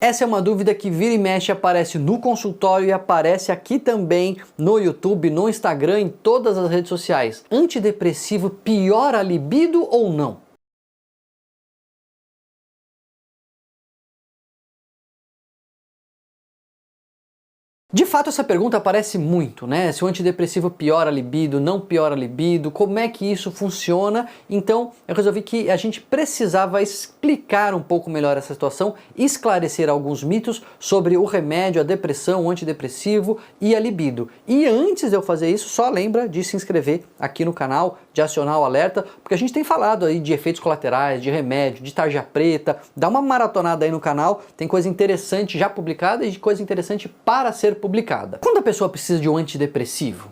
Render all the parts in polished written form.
Essa é uma dúvida que vira e mexe, aparece no consultório e aparece aqui também no YouTube, no Instagram, em todas as redes sociais. Antidepressivo piora a libido ou não? De fato, essa pergunta aparece muito, né? Se o antidepressivo piora a libido, não piora a libido, como é que isso funciona? Então, eu resolvi que a gente precisava explicar um pouco melhor essa situação, esclarecer alguns mitos sobre o remédio, a depressão, o antidepressivo e a libido. E antes de eu fazer isso, só lembra de se inscrever aqui no canal, de acionar o alerta, porque a gente tem falado aí de efeitos colaterais, de remédio, de tarja preta. Dá uma maratonada aí no canal, tem coisa interessante já publicada e coisa interessante para ser publicada. Quando a pessoa precisa de um antidepressivo?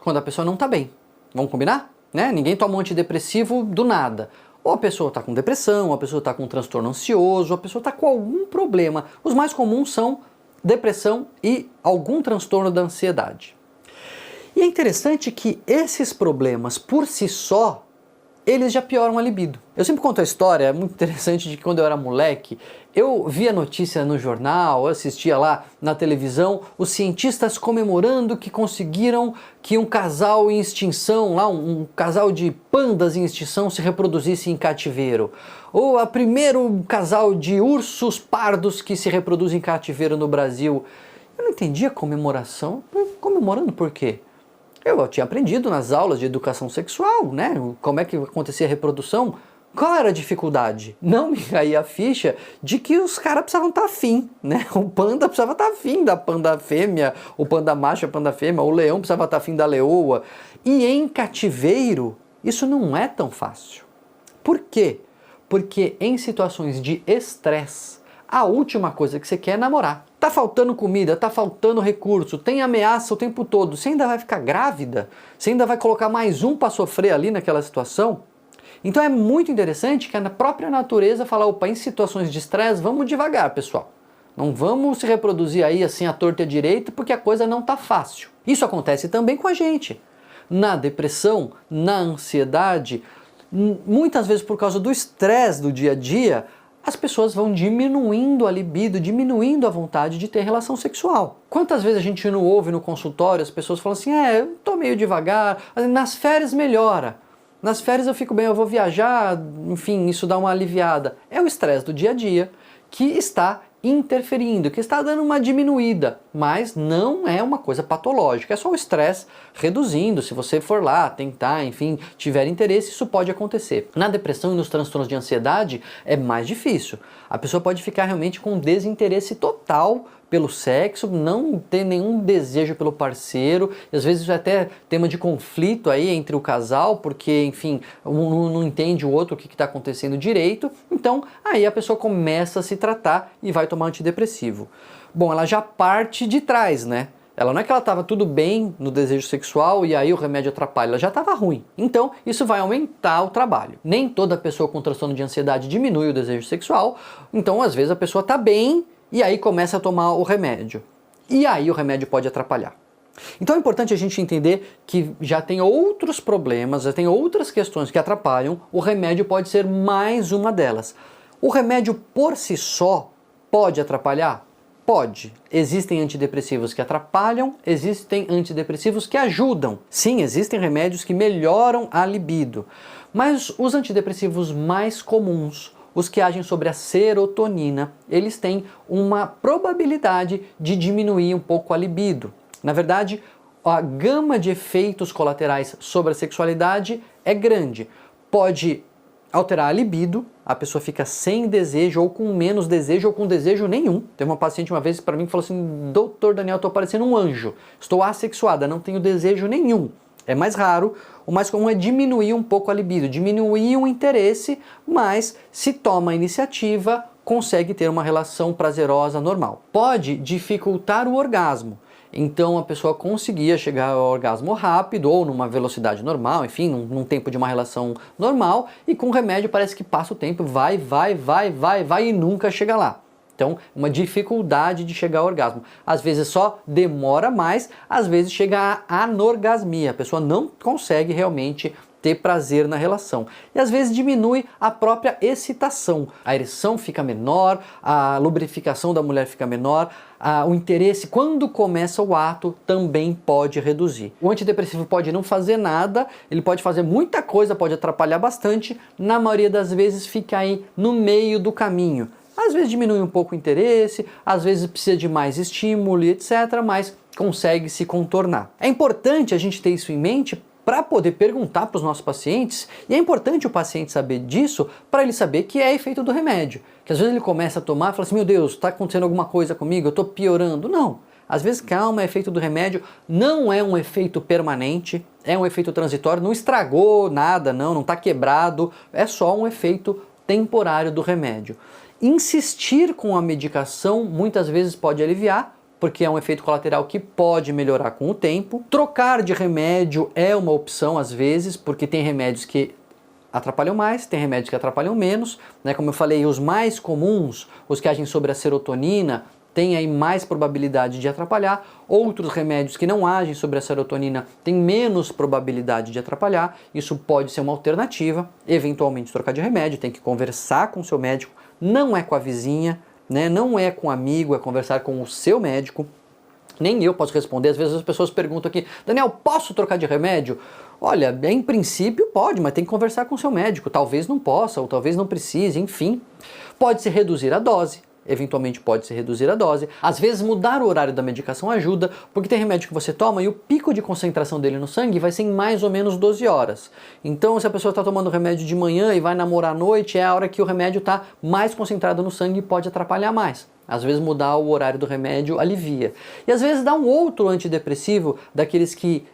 Quando a pessoa não está bem. Vamos combinar? Né? Ninguém toma um antidepressivo do nada. Ou a pessoa está com depressão, ou a pessoa está com transtorno ansioso, ou a pessoa está com algum problema. Os mais comuns são depressão e algum transtorno da ansiedade. E é interessante que esses problemas por si só, eles já pioram a libido. Eu sempre conto a história, é muito interessante, de que quando eu era moleque, eu via notícia no jornal, eu assistia lá na televisão, os cientistas comemorando que conseguiram que um casal em extinção, lá um casal de pandas em extinção se reproduzisse em cativeiro. Ou a primeiro casal de ursos pardos que se reproduz em cativeiro no Brasil. Eu não entendia a comemoração. Comemorando por quê? Eu tinha aprendido nas aulas de educação sexual, né? Como é que acontecia a reprodução. Qual era a dificuldade? Não me caía a ficha de que os caras precisavam estar afim, né? O panda precisava estar afim da panda fêmea, o panda macho, a panda fêmea, o leão precisava estar afim da leoa. E em cativeiro, isso não é tão fácil. Por quê? Porque em situações de estresse, a última coisa que você quer é namorar. Tá faltando comida, tá faltando recurso, tem ameaça o tempo todo. Você ainda vai ficar grávida? Você ainda vai colocar mais um para sofrer ali naquela situação? Então é muito interessante que a própria natureza fala, opa, em situações de estresse, vamos devagar, pessoal. Não vamos se reproduzir aí assim à torta e à direita, porque a coisa não tá fácil. Isso acontece também com a gente. Na depressão, na ansiedade, muitas vezes por causa do estresse do dia a dia, as pessoas vão diminuindo a libido, diminuindo a vontade de ter relação sexual. Quantas vezes a gente não ouve no consultório as pessoas falam assim, eu tô meio devagar, nas férias melhora, nas férias eu fico bem, eu vou viajar, enfim, isso dá uma aliviada. É o estresse do dia a dia que está interferindo, que está dando uma diminuída, mas não é uma coisa patológica, é só o estresse reduzindo. Se você for lá tentar, enfim, tiver interesse, isso pode acontecer. Na depressão e nos transtornos de ansiedade é mais difícil. A pessoa pode ficar realmente com desinteresse total pelo sexo, não ter nenhum desejo pelo parceiro, e às vezes até tema de conflito aí entre o casal, porque, enfim, um não entende o outro o que está acontecendo direito, então aí a pessoa começa a se tratar e vai tomar antidepressivo. Bom, ela já parte de trás, né? Ela não é que ela estava tudo bem no desejo sexual e aí o remédio atrapalha, ela já estava ruim. Então isso vai aumentar o trabalho. Nem toda pessoa com transtorno de ansiedade diminui o desejo sexual, então às vezes a pessoa está bem, e aí começa a tomar o remédio. E aí o remédio pode atrapalhar. Então é importante a gente entender que já tem outros problemas, já tem outras questões que atrapalham, o remédio pode ser mais uma delas. O remédio por si só pode atrapalhar? Pode. Existem antidepressivos que atrapalham, existem antidepressivos que ajudam. Sim, existem remédios que melhoram a libido. Mas os antidepressivos mais comuns, os que agem sobre a serotonina, eles têm uma probabilidade de diminuir um pouco a libido. Na verdade, a gama de efeitos colaterais sobre a sexualidade é grande. Pode alterar a libido, a pessoa fica sem desejo, ou com menos desejo, ou com desejo nenhum. Teve uma paciente uma vez para mim que falou assim, doutor Daniel, estou parecendo um anjo, estou assexuada, não tenho desejo nenhum. É mais raro, o mais comum é diminuir um pouco a libido, diminuir o interesse, mas se toma a iniciativa, consegue ter uma relação prazerosa normal. Pode dificultar o orgasmo, então a pessoa conseguia chegar ao orgasmo rápido ou numa velocidade normal, enfim, num tempo de uma relação normal, e com o remédio parece que passa o tempo, vai e nunca chega lá. Então, uma dificuldade de chegar ao orgasmo. Às vezes só demora mais, às vezes chega à anorgasmia. A pessoa não consegue realmente ter prazer na relação. E às vezes diminui a própria excitação. A ereção fica menor, a lubrificação da mulher fica menor, o interesse quando começa o ato também pode reduzir. O antidepressivo pode não fazer nada, ele pode fazer muita coisa, pode atrapalhar bastante, na maioria das vezes fica aí no meio do caminho. Às vezes diminui um pouco o interesse, às vezes precisa de mais estímulo, etc., mas consegue se contornar. É importante a gente ter isso em mente para poder perguntar para os nossos pacientes, e é importante o paciente saber disso para ele saber que é efeito do remédio. Que às vezes ele começa a tomar e fala assim, meu Deus, está acontecendo alguma coisa comigo, eu estou piorando. Não, às vezes calma, é efeito do remédio, não é um efeito permanente, é um efeito transitório, não estragou nada, não está quebrado, é só um efeito temporário do remédio. Insistir com a medicação muitas vezes pode aliviar, porque é um efeito colateral que pode melhorar com o tempo. Trocar de remédio é uma opção às vezes, porque tem remédios que atrapalham mais, tem remédios que atrapalham menos, né? Como eu falei, os mais comuns, os que agem sobre a serotonina, têm aí mais probabilidade de atrapalhar. Outros remédios que não agem sobre a serotonina têm menos probabilidade de atrapalhar. Isso pode ser uma alternativa. Eventualmente trocar de remédio, tem que conversar com o seu médico, não é com a vizinha, né? Não é com um amigo, é conversar com o seu médico. Nem eu posso responder, às vezes as pessoas perguntam aqui, Daniel, posso trocar de remédio? Olha, em princípio pode, mas tem que conversar com o seu médico, talvez não possa, ou talvez não precise, enfim. Pode-se reduzir a dose, eventualmente pode-se reduzir a dose. Às vezes mudar o horário da medicação ajuda, porque tem remédio que você toma e o pico de concentração dele no sangue vai ser em mais ou menos 12 horas. Então se a pessoa está tomando remédio de manhã e vai namorar à noite, é a hora que o remédio está mais concentrado no sangue e pode atrapalhar mais. Às vezes mudar o horário do remédio alivia. E às vezes dá um outro antidepressivo, daqueles que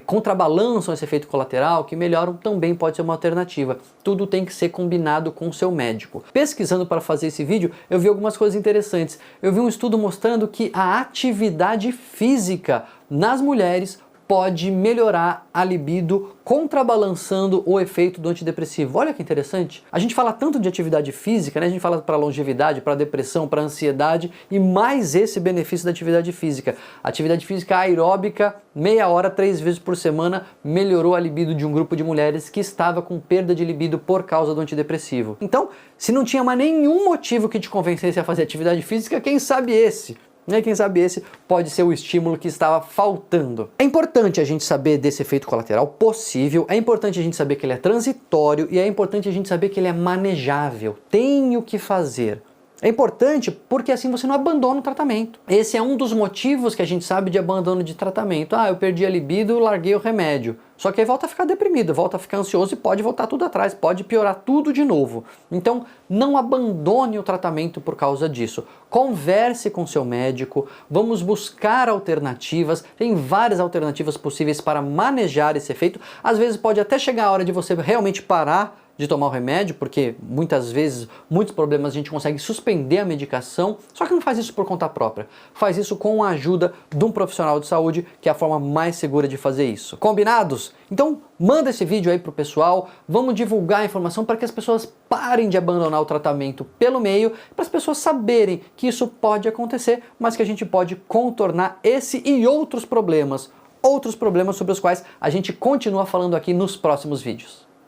contrabalançam esse efeito colateral, que melhoram, também pode ser uma alternativa. Tudo tem que ser combinado com o seu médico. Pesquisando para fazer esse vídeo, eu vi algumas coisas interessantes. Eu vi um estudo mostrando que a atividade física nas mulheres pode melhorar a libido, contrabalançando o efeito do antidepressivo. Olha que interessante. A gente fala tanto de atividade física, né? A gente fala para longevidade, para depressão, para ansiedade, e mais esse benefício da atividade física. Atividade física aeróbica, meia hora, 3 vezes por semana, melhorou a libido de um grupo de mulheres que estava com perda de libido por causa do antidepressivo. Então, se não tinha mais nenhum motivo que te convencesse a fazer atividade física, quem sabe esse? Quem sabe esse pode ser o estímulo que estava faltando. É importante a gente saber desse efeito colateral possível, é importante a gente saber que ele é transitório e é importante a gente saber que ele é manejável. Tem o que fazer. É importante porque assim você não abandona o tratamento. Esse é um dos motivos que a gente sabe de abandono de tratamento. Ah, eu perdi a libido, larguei o remédio. Só que aí volta a ficar deprimido, volta a ficar ansioso e pode voltar tudo atrás, pode piorar tudo de novo. Então, não abandone o tratamento por causa disso. Converse com seu médico, vamos buscar alternativas. Tem várias alternativas possíveis para manejar esse efeito. Às vezes pode até chegar a hora de você realmente parar de tomar o remédio, porque muitas vezes, muitos problemas a gente consegue suspender a medicação, só que não faz isso por conta própria. Faz isso com a ajuda de um profissional de saúde, que é a forma mais segura de fazer isso. Combinados? Então, manda esse vídeo aí pro pessoal, vamos divulgar a informação para que as pessoas parem de abandonar o tratamento pelo meio, para as pessoas saberem que isso pode acontecer, mas que a gente pode contornar esse e outros problemas sobre os quais a gente continua falando aqui nos próximos vídeos.